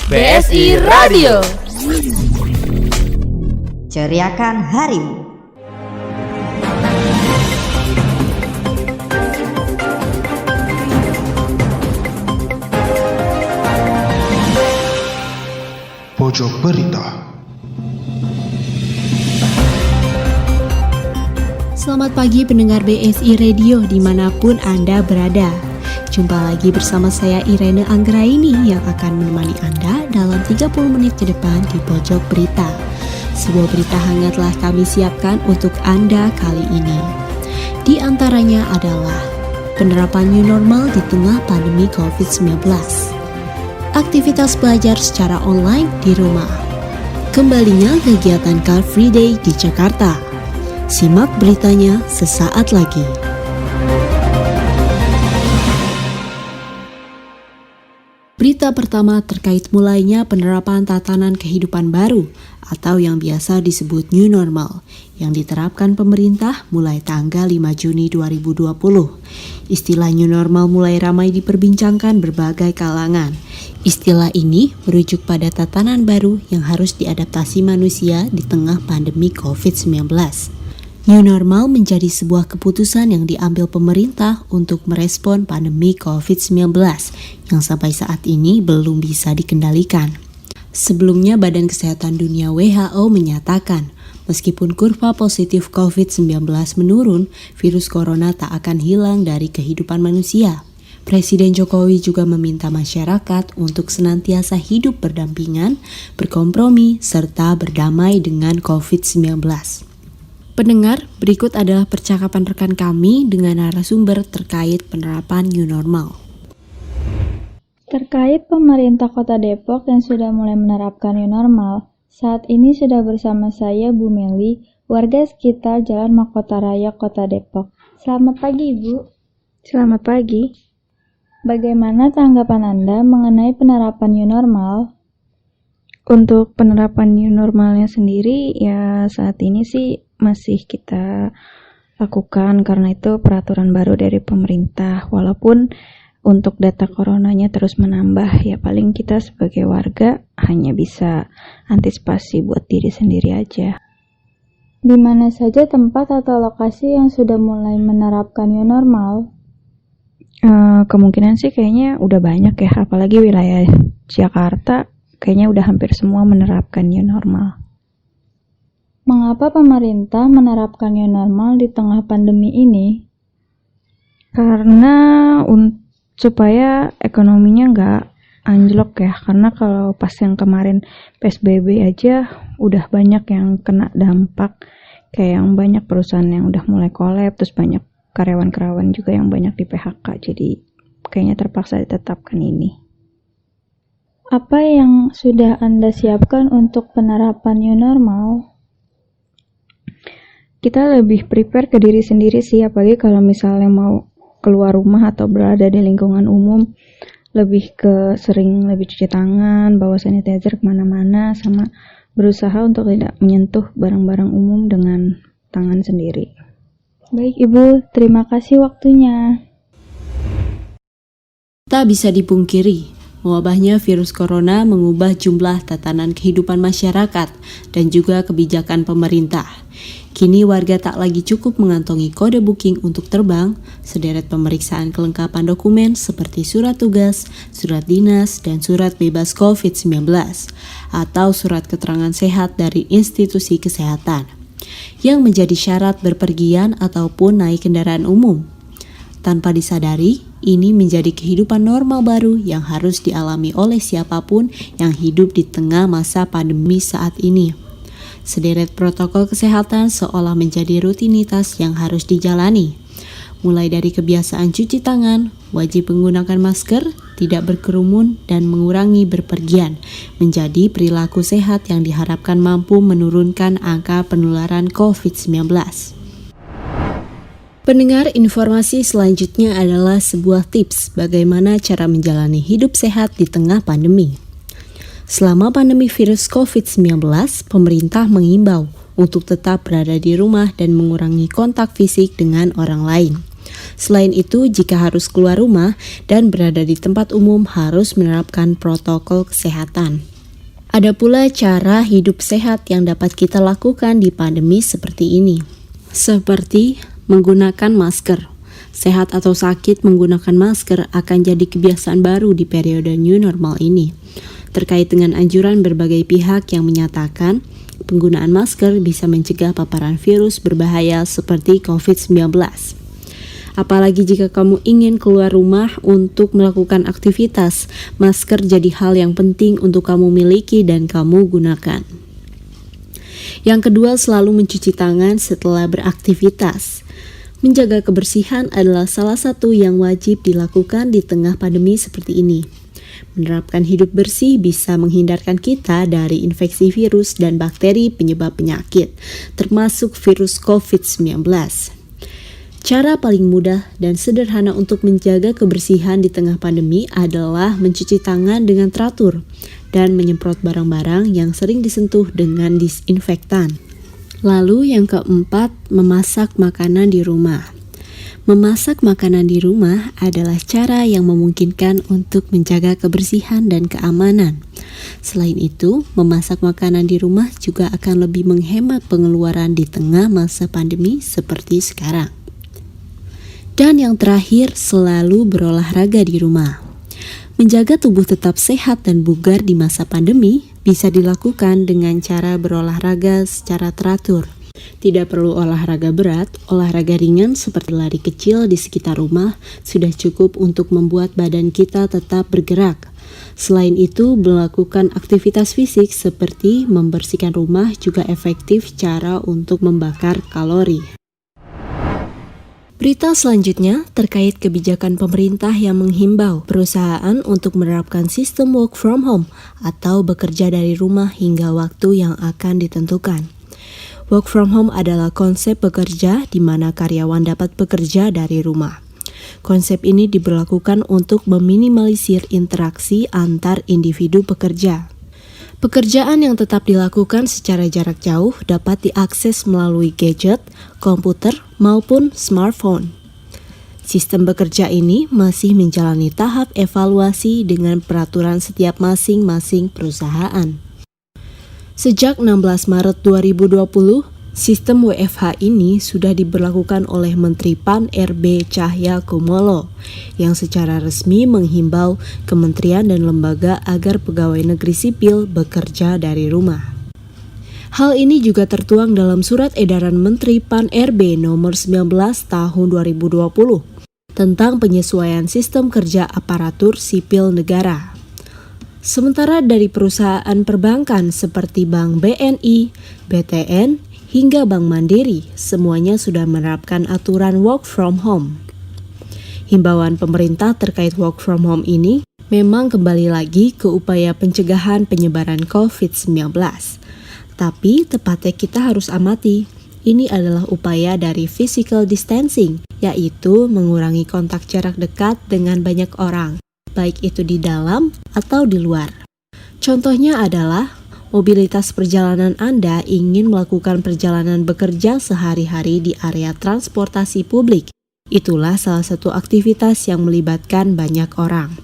BSI Radio. Ceriakan harimu. Pojok Berita. Selamat pagi pendengar BSI Radio dimanapun Anda berada. Jumpa lagi bersama saya Irene Anggraini yang akan menemani Anda dalam 30 menit ke depan di Pojok Berita. Sebuah berita hangat telah kami siapkan untuk Anda kali ini. Di antaranya adalah penerapan new normal di tengah pandemi COVID-19. Aktivitas belajar secara online di rumah. Kembalinya kegiatan Car Free Day di Jakarta. Simak beritanya sesaat lagi. Berita pertama terkait mulainya penerapan tatanan kehidupan baru atau yang biasa disebut new normal yang diterapkan pemerintah mulai tanggal 5 Juni 2020. Istilah new normal mulai ramai diperbincangkan berbagai kalangan. Istilah ini merujuk pada tatanan baru yang harus diadaptasi manusia di tengah pandemi COVID-19. New normal menjadi sebuah keputusan yang diambil pemerintah untuk merespon pandemi COVID-19 yang sampai saat ini belum bisa dikendalikan. Sebelumnya Badan Kesehatan Dunia WHO menyatakan, meskipun kurva positif COVID-19 menurun, virus corona tak akan hilang dari kehidupan manusia. Presiden Jokowi juga meminta masyarakat untuk senantiasa hidup berdampingan, berkompromi, serta berdamai dengan COVID-19. Pendengar, berikut adalah percakapan rekan kami dengan narasumber terkait penerapan new normal. Terkait pemerintah Kota Depok yang sudah mulai menerapkan new normal, saat ini sudah bersama saya Bu Meli, warga sekitar Jalan Mahkota Raya Kota Depok. Selamat pagi, Ibu. Selamat pagi. Bagaimana tanggapan Anda mengenai penerapan new normal? Untuk penerapan new normalnya sendiri, ya saat ini sih masih kita lakukan karena itu peraturan baru dari pemerintah. Walaupun untuk data coronanya terus menambah, ya paling kita sebagai warga hanya bisa antisipasi buat diri sendiri aja. Di mana saja tempat atau lokasi yang sudah mulai menerapkan new normal? Kemungkinan sih kayaknya udah banyak ya, apalagi wilayah Jakarta kayaknya udah hampir semua menerapkan new normal. Mengapa pemerintah menerapkan new normal di tengah pandemi ini? Karena supaya ekonominya nggak anjlok ya, karena kalau pas yang kemarin PSBB aja udah banyak yang kena dampak, kayak yang banyak perusahaan yang udah mulai collab, terus banyak karyawan-karyawan juga yang banyak di PHK, jadi kayaknya terpaksa ditetapkan ini. Apa yang sudah Anda siapkan untuk penerapan new normal? Kita lebih prepare ke diri sendiri sih, apalagi kalau misalnya mau keluar rumah atau berada di lingkungan umum, lebih ke sering lebih cuci tangan, bawa sanitizer kemana-mana, sama berusaha untuk tidak menyentuh barang-barang umum dengan tangan sendiri. Baik Ibu, terima kasih waktunya. Tak bisa dipungkiri, mewabahnya virus corona mengubah jumlah tatanan kehidupan masyarakat dan juga kebijakan pemerintah. Kini warga tak lagi cukup mengantongi kode booking untuk terbang, sederet pemeriksaan kelengkapan dokumen seperti surat tugas, surat dinas, dan surat bebas COVID-19, atau surat keterangan sehat dari institusi kesehatan, yang menjadi syarat berpergian ataupun naik kendaraan umum. Tanpa disadari, ini menjadi kehidupan normal baru yang harus dialami oleh siapapun yang hidup di tengah masa pandemi saat ini. Sederet protokol kesehatan seolah menjadi rutinitas yang harus dijalani. Mulai dari kebiasaan cuci tangan, wajib menggunakan masker, tidak berkerumun, dan mengurangi berpergian, menjadi perilaku sehat yang diharapkan mampu menurunkan angka penularan COVID-19. Pendengar, informasi selanjutnya adalah sebuah tips bagaimana cara menjalani hidup sehat di tengah pandemi. Selama pandemi virus COVID-19, pemerintah mengimbau untuk tetap berada di rumah dan mengurangi kontak fisik dengan orang lain. Selain itu, jika harus keluar rumah dan berada di tempat umum harus menerapkan protokol kesehatan. Ada pula cara hidup sehat yang dapat kita lakukan di pandemi seperti ini. Seperti menggunakan masker. Sehat atau sakit, menggunakan masker akan jadi kebiasaan baru di periode new normal ini. Terkait dengan anjuran berbagai pihak yang menyatakan penggunaan masker bisa mencegah paparan virus berbahaya seperti COVID-19. Apalagi jika kamu ingin keluar rumah untuk melakukan aktivitas, masker jadi hal yang penting untuk kamu miliki dan kamu gunakan. Yang kedua, selalu mencuci tangan setelah beraktivitas. Menjaga kebersihan adalah salah satu yang wajib dilakukan di tengah pandemi seperti ini. Menerapkan hidup bersih bisa menghindarkan kita dari infeksi virus dan bakteri penyebab penyakit, termasuk virus COVID-19. Cara paling mudah dan sederhana untuk menjaga kebersihan di tengah pandemi adalah mencuci tangan dengan teratur dan menyemprot barang-barang yang sering disentuh dengan disinfektan. Lalu yang keempat, memasak makanan di rumah. Memasak makanan di rumah adalah cara yang memungkinkan untuk menjaga kebersihan dan keamanan. Selain itu, memasak makanan di rumah juga akan lebih menghemat pengeluaran di tengah masa pandemi seperti sekarang. Dan yang terakhir, selalu berolahraga di rumah. Menjaga tubuh tetap sehat dan bugar di masa pandemi bisa dilakukan dengan cara berolahraga secara teratur. Tidak perlu olahraga berat, olahraga ringan seperti lari kecil di sekitar rumah sudah cukup untuk membuat badan kita tetap bergerak. Selain itu, melakukan aktivitas fisik seperti membersihkan rumah juga efektif cara untuk membakar kalori. Berita selanjutnya terkait kebijakan pemerintah yang menghimbau perusahaan untuk menerapkan sistem work from home atau bekerja dari rumah hingga waktu yang akan ditentukan. Work from home adalah konsep bekerja di mana karyawan dapat bekerja dari rumah. Konsep ini diberlakukan untuk meminimalisir interaksi antar individu pekerja. Pekerjaan yang tetap dilakukan secara jarak jauh dapat diakses melalui gadget, komputer, maupun smartphone. Sistem bekerja ini masih menjalani tahap evaluasi dengan peraturan setiap masing-masing perusahaan. Sejak 16 Maret 2020, sistem WFH ini sudah diberlakukan oleh Menteri PAN-RB Cahyakumolo yang secara resmi menghimbau kementerian dan lembaga agar pegawai negeri sipil bekerja dari rumah. Hal ini juga tertuang dalam surat edaran Menteri PAN-RB nomor 19 tahun 2020 tentang penyesuaian sistem kerja aparatur sipil negara. Sementara dari perusahaan perbankan seperti Bank BNI, BTN, hingga Bank Mandiri, semuanya sudah menerapkan aturan work from home. Himbauan pemerintah terkait work from home ini memang kembali lagi ke upaya pencegahan penyebaran COVID-19. Tapi tepatnya kita harus amati, ini adalah upaya dari physical distancing, yaitu mengurangi kontak jarak dekat dengan banyak orang, baik itu di dalam atau di luar. Contohnya adalah mobilitas perjalanan Anda ingin melakukan perjalanan bekerja sehari-hari di area transportasi publik. Itulah salah satu aktivitas yang melibatkan banyak orang.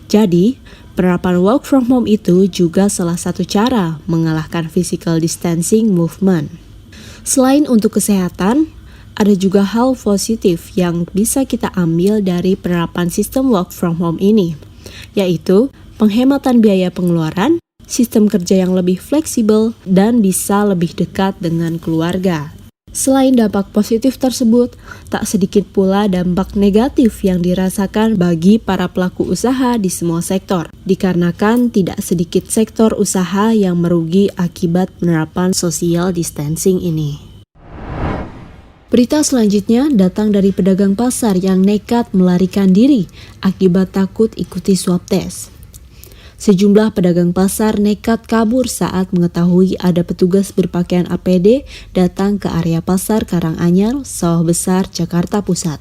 Jadi, penerapan work from home itu juga salah satu cara mengalahkan physical distancing movement. Selain untuk kesehatan, ada juga hal positif yang bisa kita ambil dari penerapan sistem work from home ini, yaitu penghematan biaya pengeluaran, sistem kerja yang lebih fleksibel, dan bisa lebih dekat dengan keluarga. Selain dampak positif tersebut, tak sedikit pula dampak negatif yang dirasakan bagi para pelaku usaha di semua sektor, dikarenakan tidak sedikit sektor usaha yang merugi akibat penerapan social distancing ini. Berita selanjutnya datang dari pedagang pasar yang nekat melarikan diri akibat takut ikuti swab test. Sejumlah pedagang pasar nekat kabur saat mengetahui ada petugas berpakaian APD datang ke area pasar Karanganyar, Sawah Besar, Jakarta Pusat.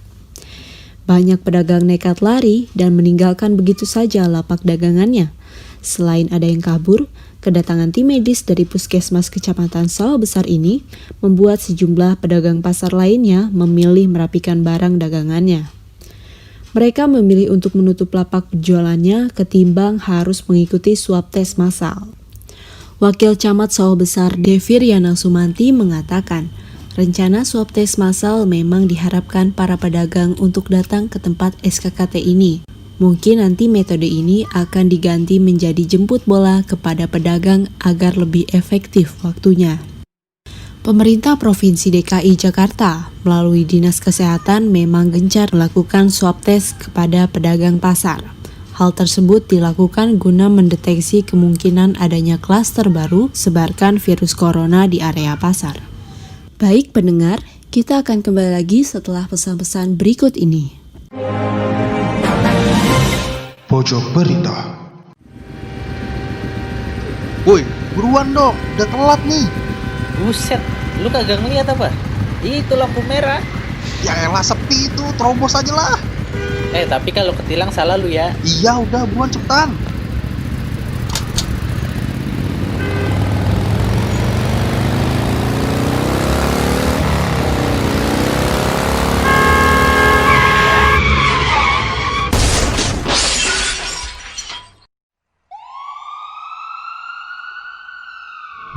Banyak pedagang nekat lari dan meninggalkan begitu saja lapak dagangannya. Selain ada yang kabur, Kedatangan tim medis dari Puskesmas Kecamatan Sawah Besar ini membuat sejumlah pedagang pasar lainnya memilih merapikan barang dagangannya. Mereka memilih untuk menutup lapak jualannya ketimbang harus mengikuti swab tes massal. Wakil Camat Sawah Besar Deviryana Sumanti mengatakan, rencana swab tes massal memang diharapkan para pedagang untuk datang ke tempat SKKT ini. Mungkin nanti metode ini akan diganti menjadi jemput bola kepada pedagang agar lebih efektif waktunya. Pemerintah Provinsi DKI Jakarta melalui Dinas Kesehatan memang gencar melakukan swab test kepada pedagang pasar. Hal tersebut dilakukan guna mendeteksi kemungkinan adanya klaster baru sebarkan virus corona di area pasar. Baik pendengar, kita akan kembali lagi setelah pesan-pesan berikut ini. Pojok Berita. Woi, buruan dong, udah telat nih. Buset, lu kagak ngeliat apa? Itu lampu merah. Ya elah, sepi itu, terobos aja lah. Tapi kalau ketilang salah lu ya. Iya, udah buruan cepetan.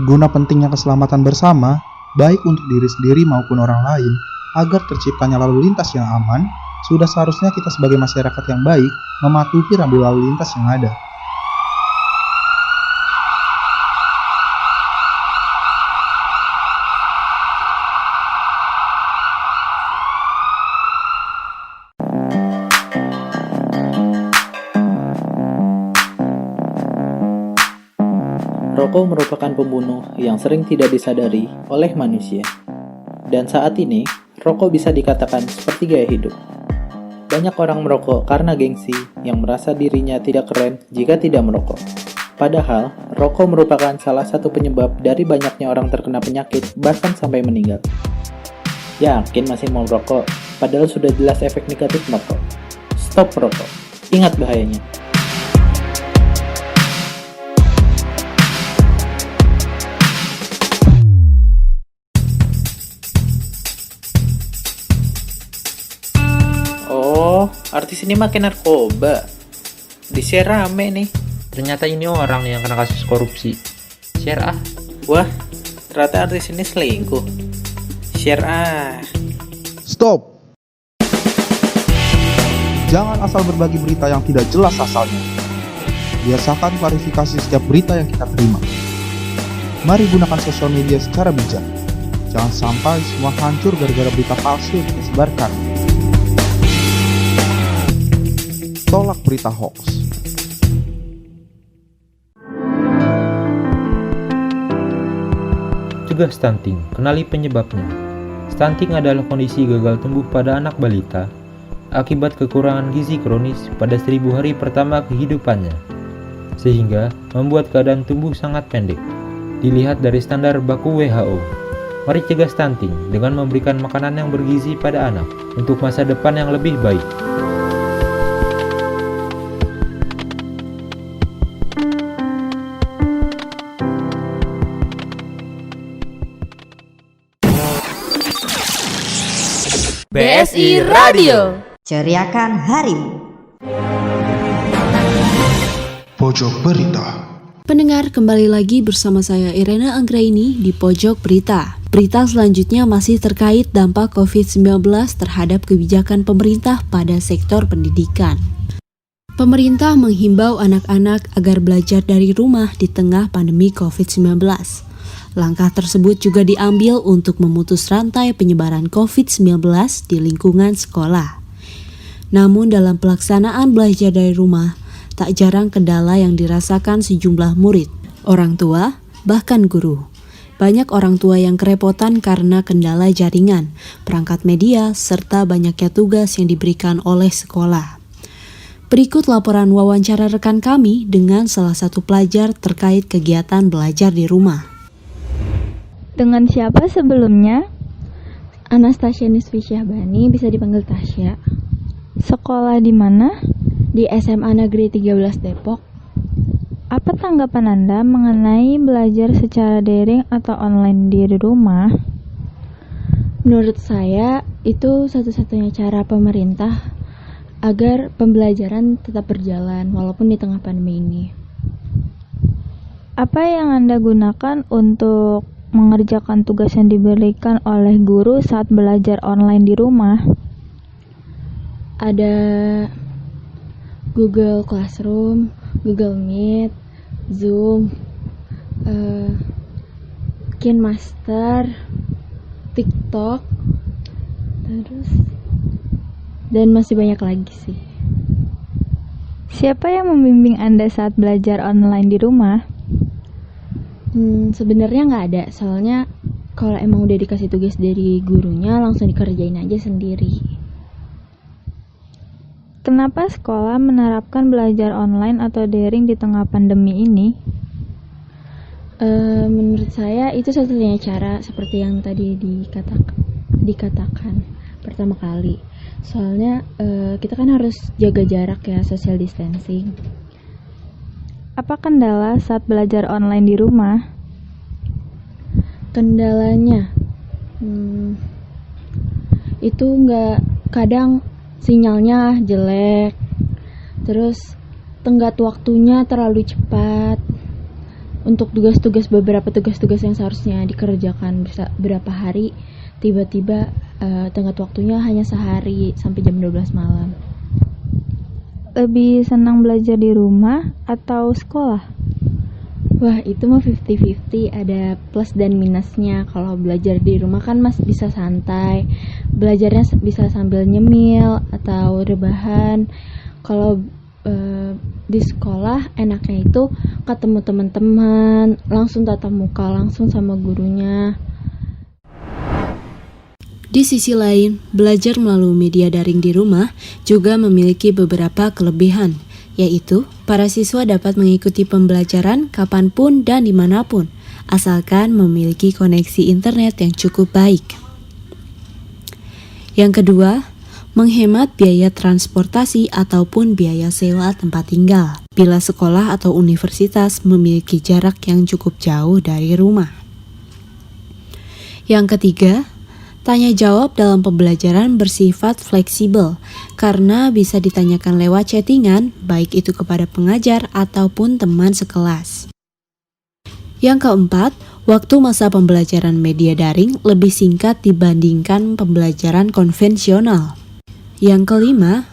Guna pentingnya keselamatan bersama, baik untuk diri sendiri maupun orang lain, agar terciptanya lalu lintas yang aman, sudah seharusnya kita sebagai masyarakat yang baik mematuhi rambu lalu lintas yang ada. Rokok merupakan pembunuh yang sering tidak disadari oleh manusia. Dan saat ini, rokok bisa dikatakan seperti gaya hidup. Banyak orang merokok karena gengsi yang merasa dirinya tidak keren jika tidak merokok. Padahal, rokok merupakan salah satu penyebab dari banyaknya orang terkena penyakit bahkan sampai meninggal. Yakin masih mau merokok? Padahal sudah jelas efek negatif merokok. Stop merokok. Ingat bahayanya. Artis ini makin narkoba. Di-share rame nih. Ternyata ini orang yang kena kasus korupsi. Share ah. Wah, ternyata artis ini selingkuh. Share ah. Stop! Jangan asal berbagi berita yang tidak jelas asalnya. Biasakan klarifikasi setiap berita yang kita terima. Mari gunakan sosial media secara bijak. Jangan sampai semua hancur gara-gara berita palsu yang disebarkan. Tolak berita hoax. Cegah stunting, kenali penyebabnya. Stunting adalah kondisi gagal tumbuh pada anak balita akibat kekurangan gizi kronis pada 1000 hari pertama kehidupannya, sehingga membuat keadaan tumbuh sangat pendek. Dilihat dari standar baku WHO. Mari cegah stunting dengan memberikan makanan yang bergizi pada anak untuk masa depan yang lebih baik. BSI Radio, ceriakan harimu. Pojok Berita. Pendengar, kembali lagi bersama saya Irena Anggraini di Pojok Berita. Berita selanjutnya masih terkait dampak COVID-19 terhadap kebijakan pemerintah pada sektor pendidikan. Pemerintah menghimbau anak-anak agar belajar dari rumah di tengah pandemi COVID-19. Langkah tersebut juga diambil untuk memutus rantai penyebaran COVID-19 di lingkungan sekolah. Namun dalam pelaksanaan belajar dari rumah, tak jarang kendala yang dirasakan sejumlah murid, orang tua, bahkan guru. Banyak orang tua yang kerepotan karena kendala jaringan, perangkat media, serta banyaknya tugas yang diberikan oleh sekolah. Berikut laporan wawancara rekan kami dengan salah satu pelajar terkait kegiatan belajar di rumah. Dengan siapa sebelumnya? Anastasia Nisfisyahbani, bisa dipanggil Tasya. Sekolah di mana? Di SMA Negeri 13 Depok. Apa tanggapan Anda mengenai belajar secara daring atau online di rumah? Menurut saya, itu satu-satunya cara pemerintah agar pembelajaran tetap berjalan walaupun di tengah pandemi ini. Apa yang Anda gunakan untuk mengerjakan tugas yang diberikan oleh guru saat belajar online di rumah? Ada Google Classroom, Google Meet, Zoom, KineMaster, TikTok, dan masih banyak lagi sih. Siapa yang membimbing Anda saat belajar online di rumah? Sebenarnya nggak ada, soalnya kalau emang udah dikasih tugas dari gurunya langsung dikerjain aja sendiri. Kenapa sekolah menerapkan belajar online atau daring di tengah pandemi ini? Menurut saya itu satu-satunya cara seperti yang tadi dikatakan pertama kali. Soalnya kita kan harus jaga jarak ya, social distancing. Apa kendala saat belajar online di rumah? Kendalanya itu kadang sinyalnya jelek, terus tenggat waktunya terlalu cepat. Untuk beberapa tugas-tugas yang seharusnya dikerjakan berapa hari, tiba-tiba tenggat waktunya hanya sehari sampai jam 12 malam. Lebih senang belajar di rumah atau sekolah? Wah, itu mah 50-50, ada plus dan minusnya. Kalau belajar di rumah kan bisa santai, belajarnya bisa sambil nyemil atau rebahan. Kalau di sekolah enaknya itu ketemu teman-teman, langsung tatap muka, langsung sama gurunya. Di sisi lain, belajar melalui media daring di rumah juga memiliki beberapa kelebihan, yaitu para siswa dapat mengikuti pembelajaran kapanpun dan dimanapun, asalkan memiliki koneksi internet yang cukup baik. Yang kedua, menghemat biaya transportasi ataupun biaya sewa tempat tinggal bila sekolah atau universitas memiliki jarak yang cukup jauh dari rumah. Yang ketiga, tanya jawab dalam pembelajaran bersifat fleksibel karena bisa ditanyakan lewat chattingan, baik itu kepada pengajar ataupun teman sekelas. Yang keempat, waktu masa pembelajaran media daring lebih singkat dibandingkan pembelajaran konvensional. Yang kelima,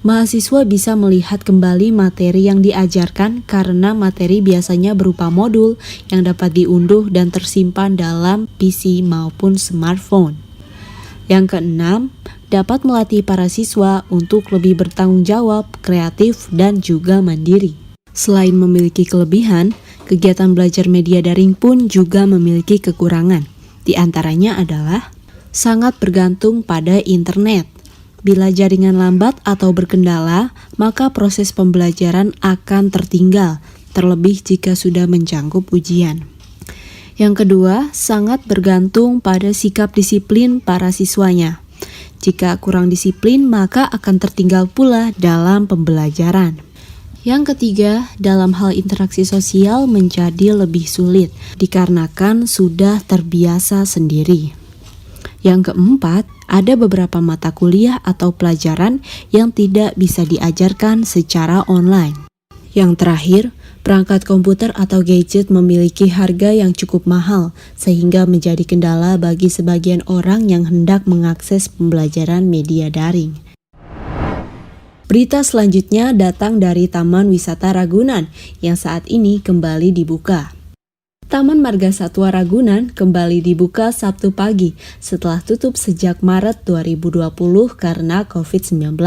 mahasiswa bisa melihat kembali materi yang diajarkan karena materi biasanya berupa modul yang dapat diunduh dan tersimpan dalam PC maupun smartphone. Yang keenam, dapat melatih para siswa untuk lebih bertanggung jawab, kreatif, dan juga mandiri. Selain memiliki kelebihan, kegiatan belajar media daring pun juga memiliki kekurangan. Di antaranya adalah sangat bergantung pada internet. Bila jaringan lambat atau berkendala, maka proses pembelajaran akan tertinggal, terlebih jika sudah mencangkup ujian. Yang kedua, sangat bergantung pada sikap disiplin para siswanya. Jika kurang disiplin, maka akan tertinggal pula dalam pembelajaran. Yang ketiga, dalam hal interaksi sosial menjadi lebih sulit, dikarenakan sudah terbiasa sendiri. Yang keempat, ada beberapa mata kuliah atau pelajaran yang tidak bisa diajarkan secara online. Yang terakhir, perangkat komputer atau gadget memiliki harga yang cukup mahal, sehingga menjadi kendala bagi sebagian orang yang hendak mengakses pembelajaran media daring. Berita selanjutnya datang dari Taman Wisata Ragunan yang saat ini kembali dibuka. Taman Marga Satwa Ragunan kembali dibuka Sabtu pagi setelah tutup sejak Maret 2020 karena COVID-19.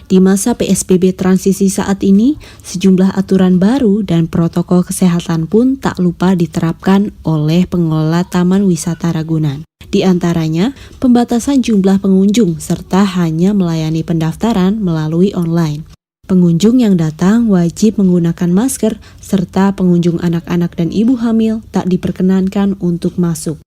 Di masa PSBB transisi saat ini, sejumlah aturan baru dan protokol kesehatan pun tak lupa diterapkan oleh pengelola Taman Wisata Ragunan. Di antaranya, pembatasan jumlah pengunjung serta hanya melayani pendaftaran melalui online. Pengunjung yang datang wajib menggunakan masker, serta pengunjung anak-anak dan ibu hamil tak diperkenankan untuk masuk.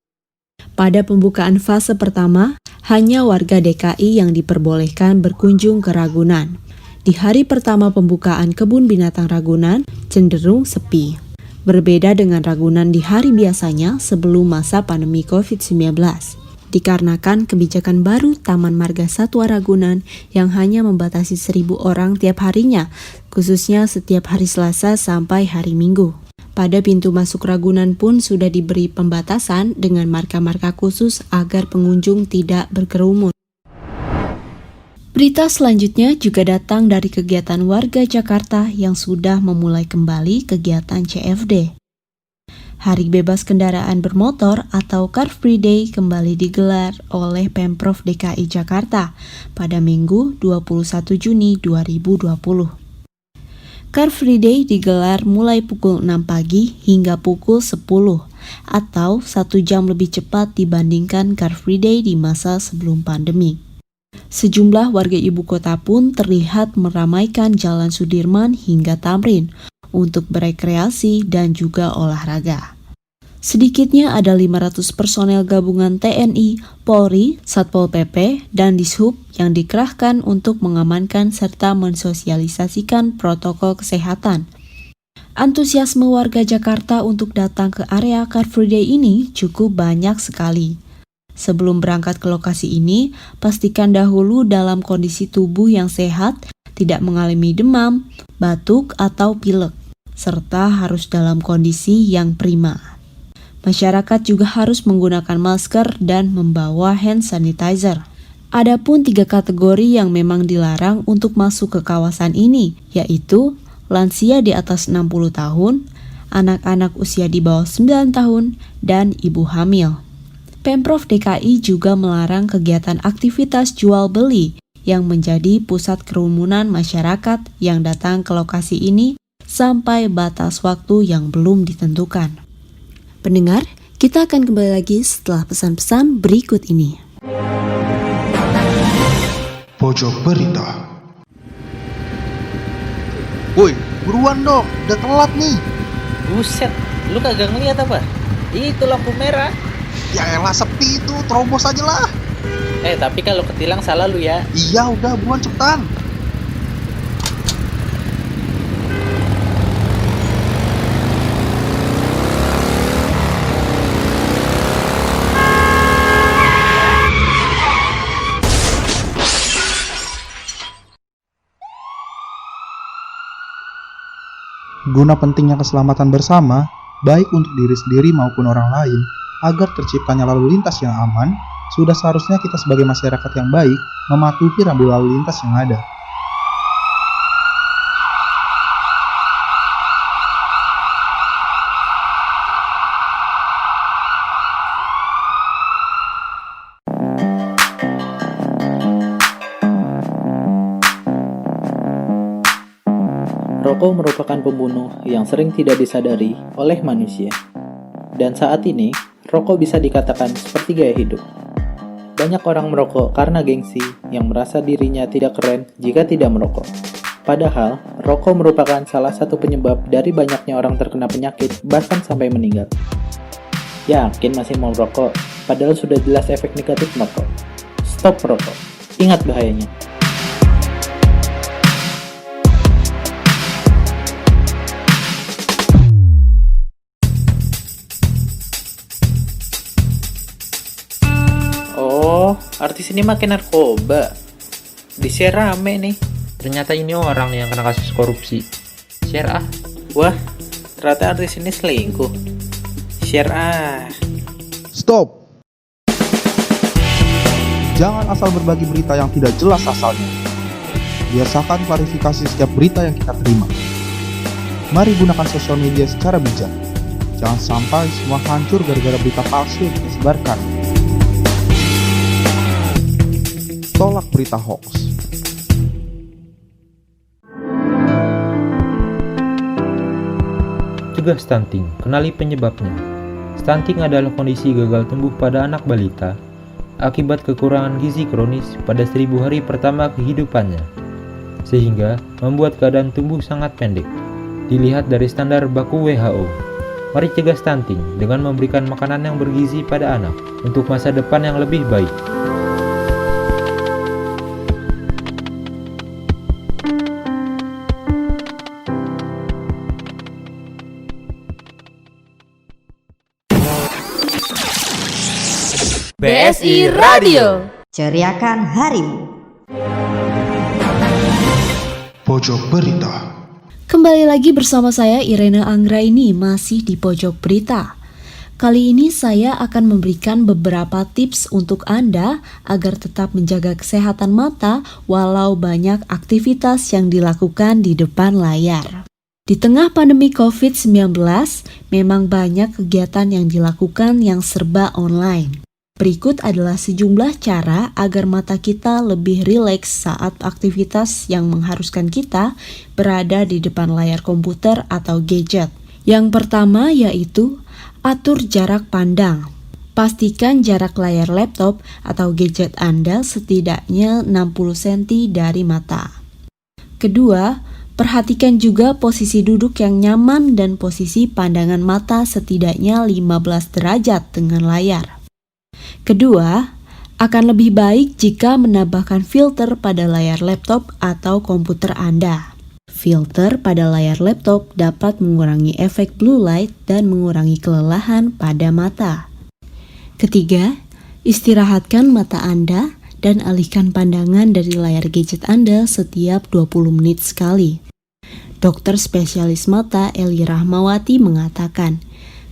Pada pembukaan fase pertama, hanya warga DKI yang diperbolehkan berkunjung ke Ragunan. Di hari pertama pembukaan Kebun Binatang Ragunan, cenderung sepi. Berbeda dengan Ragunan di hari biasanya sebelum masa pandemi COVID-19. Dikarenakan kebijakan baru Taman Marga Satwa Ragunan yang hanya membatasi 1.000 orang tiap harinya, khususnya setiap hari Selasa sampai hari Minggu. Pada pintu masuk Ragunan pun sudah diberi pembatasan dengan marka-marka khusus agar pengunjung tidak berkerumun. Berita selanjutnya juga datang dari kegiatan warga Jakarta yang sudah memulai kembali kegiatan CFD. Hari Bebas Kendaraan Bermotor atau Car Free Day kembali digelar oleh Pemprov DKI Jakarta pada Minggu 21 Juni 2020. Car Free Day digelar mulai pukul 6 pagi hingga pukul 10 atau 1 jam lebih cepat dibandingkan Car Free Day di masa sebelum pandemi. Sejumlah warga ibu kota pun terlihat meramaikan Jalan Sudirman hingga Tamrin untuk berekreasi dan juga olahraga. Sedikitnya ada 500 personel gabungan TNI, Polri, Satpol PP, dan Dishub yang dikerahkan untuk mengamankan serta mensosialisasikan protokol kesehatan. Antusiasme warga Jakarta untuk datang ke area Car Free Day ini cukup banyak sekali. Sebelum berangkat ke lokasi ini, pastikan dahulu dalam kondisi tubuh yang sehat, tidak mengalami demam, batuk, atau pilek, serta harus dalam kondisi yang prima. Masyarakat juga harus menggunakan masker dan membawa hand sanitizer. Adapun 3 kategori yang memang dilarang untuk masuk ke kawasan ini, yaitu lansia di atas 60 tahun, anak-anak usia di bawah 9 tahun, dan ibu hamil. Pemprov DKI juga melarang kegiatan aktivitas jual beli yang menjadi pusat kerumunan masyarakat yang datang ke lokasi ini sampai batas waktu yang belum ditentukan. Pendengar, kita akan kembali lagi setelah pesan-pesan berikut ini. Pojok berita. Woi, buruan dong, udah telat nih. Buset, lu kagak ngeliat apa? Itu lampu merah. Ya elah sepi itu, terobos aja lah. Tapi kalau ketilang salah lu ya. Iya udah, buruan cepetan. Guna pentingnya keselamatan bersama, baik untuk diri sendiri maupun orang lain, agar terciptanya lalu lintas yang aman, sudah seharusnya kita sebagai masyarakat yang baik mematuhi rambu lalu lintas yang ada. Rokok merupakan pembunuh yang sering tidak disadari oleh manusia. Dan saat ini, rokok bisa dikatakan seperti gaya hidup. Banyak orang merokok karena gengsi yang merasa dirinya tidak keren jika tidak merokok. Padahal, rokok merupakan salah satu penyebab dari banyaknya orang terkena penyakit bahkan sampai meninggal. Yakin masih mau merokok? Padahal sudah jelas efek negatif merokok. Stop merokok. Ingat bahayanya. Artis ini makin narkoba. Di-share rame nih. Ternyata ini orang yang kena kasus korupsi. Share ah. Wah, ternyata artis ini selingkuh. Share ah. Stop! Jangan asal berbagi berita yang tidak jelas asalnya. Biasakan klarifikasi setiap berita yang kita terima. Mari gunakan sosial media secara bijak. Jangan sampai semua hancur gara-gara berita palsu yang disebarkan. Tolak berita hoax. Cegah stunting, kenali penyebabnya. Stunting adalah kondisi gagal tumbuh pada anak balita akibat kekurangan gizi kronis pada 1000 hari pertama kehidupannya, sehingga membuat keadaan tumbuh sangat pendek. Dilihat dari standar baku WHO. Mari cegah stunting dengan memberikan makanan yang bergizi pada anak untuk masa depan yang lebih baik. BSI Radio. Ceriakan harimu. Pojok Berita. Kembali lagi bersama saya Irene Anggra ini masih di Pojok Berita. Kali ini saya akan memberikan beberapa tips untuk Anda agar tetap menjaga kesehatan mata walau banyak aktivitas yang dilakukan di depan layar. Di tengah pandemi COVID-19, memang banyak kegiatan yang dilakukan yang serba online. Berikut adalah sejumlah cara agar mata kita lebih rileks saat aktivitas yang mengharuskan kita berada di depan layar komputer atau gadget. Yang pertama yaitu atur jarak pandang. Pastikan jarak layar laptop atau gadget Anda setidaknya 60 cm dari mata. Kedua, perhatikan juga posisi duduk yang nyaman dan posisi pandangan mata setidaknya 15 derajat dengan layar. Kedua, akan lebih baik jika menambahkan filter pada layar laptop atau komputer Anda. Filter pada layar laptop dapat mengurangi efek blue light dan mengurangi kelelahan pada mata. Ketiga, istirahatkan mata Anda dan alihkan pandangan dari layar gadget Anda setiap 20 menit sekali. Dokter spesialis mata Eli Rahmawati mengatakan,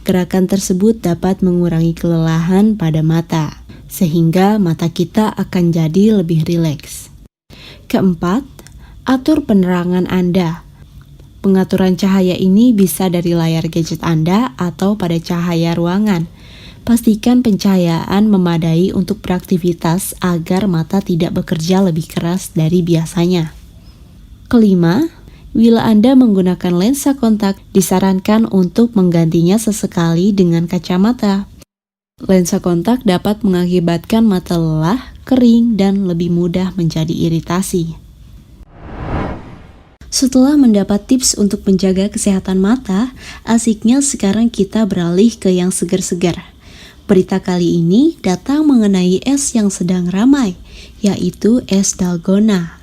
gerakan tersebut dapat mengurangi kelelahan pada mata, sehingga mata kita akan jadi lebih rileks. Keempat, atur penerangan Anda. Pengaturan cahaya ini bisa dari layar gadget Anda atau pada cahaya ruangan. Pastikan pencahayaan memadai untuk beraktivitas agar mata tidak bekerja lebih keras dari biasanya. Kelima, bila Anda menggunakan lensa kontak, disarankan untuk menggantinya sesekali dengan kacamata. Lensa kontak dapat mengakibatkan mata lelah, kering, dan lebih mudah menjadi iritasi. Setelah mendapat tips untuk menjaga kesehatan mata, asiknya sekarang kita beralih ke yang segar-segar. Berita kali ini datang mengenai es yang sedang ramai, yaitu es dalgona.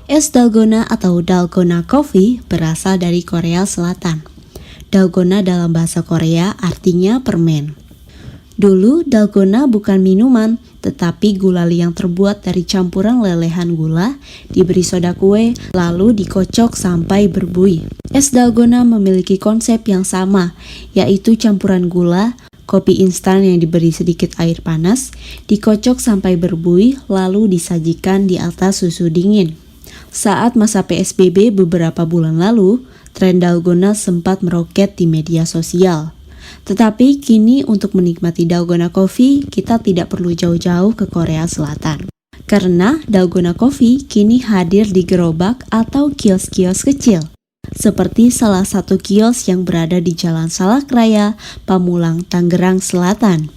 Es dalgona atau dalgona coffee berasal dari Korea Selatan. Dalgona dalam bahasa Korea artinya permen. Dulu dalgona bukan minuman, tetapi gulali yang terbuat dari campuran lelehan gula, diberi soda kue, lalu dikocok sampai berbuih. Es dalgona memiliki konsep yang sama, yaitu campuran gula, kopi instan yang diberi sedikit air panas, dikocok sampai berbuih, lalu disajikan di atas susu dingin. Saat masa PSBB beberapa bulan lalu, tren dalgona sempat meroket di media sosial. Tetapi kini untuk menikmati dalgona coffee, kita tidak perlu jauh-jauh ke Korea Selatan. Karena dalgona coffee kini hadir di gerobak atau kios-kios kecil. Seperti salah satu kios yang berada di Jalan Salak Raya, Pamulang, Tangerang Selatan.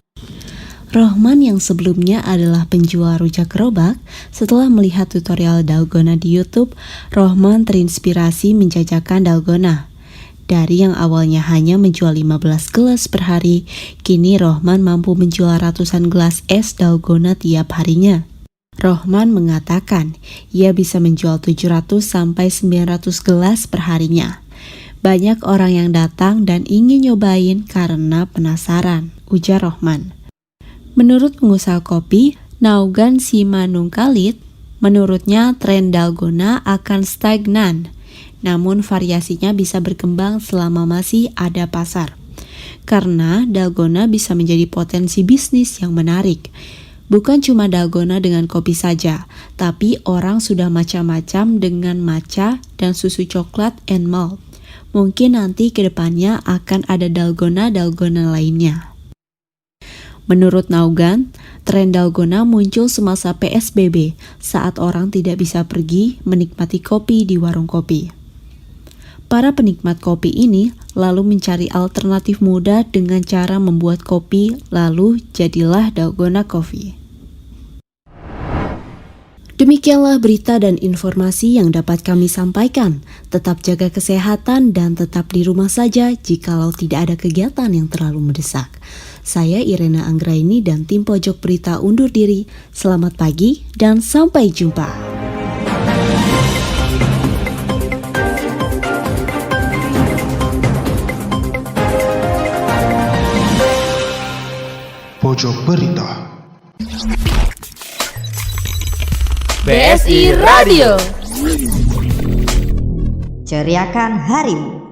Rohman yang sebelumnya adalah penjual rujak gerobak, setelah melihat tutorial dalgona di YouTube, Rohman terinspirasi menjajakan dalgona. Dari yang awalnya hanya menjual 15 gelas per hari, kini Rohman mampu menjual ratusan gelas es dalgona tiap harinya. Rohman mengatakan, ia bisa menjual 700 sampai 900 gelas per harinya. Banyak orang yang datang dan ingin nyobain karena penasaran, ujar Rohman. Menurut pengusaha kopi, Naugan Simanungkalit, menurutnya tren dalgona akan stagnan. Namun variasinya bisa berkembang selama masih ada pasar. Karena dalgona bisa menjadi potensi bisnis yang menarik. Bukan cuma dalgona dengan kopi saja, tapi orang sudah macam-macam dengan matcha dan susu coklat and malt. Mungkin nanti ke depannya akan ada dalgona-dalgona lainnya. Menurut Naugan, tren dalgona muncul semasa PSBB saat orang tidak bisa pergi menikmati kopi di warung kopi. Para penikmat kopi ini lalu mencari alternatif mudah dengan cara membuat kopi, lalu jadilah dalgona coffee. Demikianlah berita dan informasi yang dapat kami sampaikan. Tetap jaga kesehatan dan tetap di rumah saja jikalau tidak ada kegiatan yang terlalu mendesak. Saya Irena Anggraini dan tim Pojok Berita undur diri. Selamat pagi dan sampai jumpa. Pojok Berita. BSI Radio. Ceriakan harimu.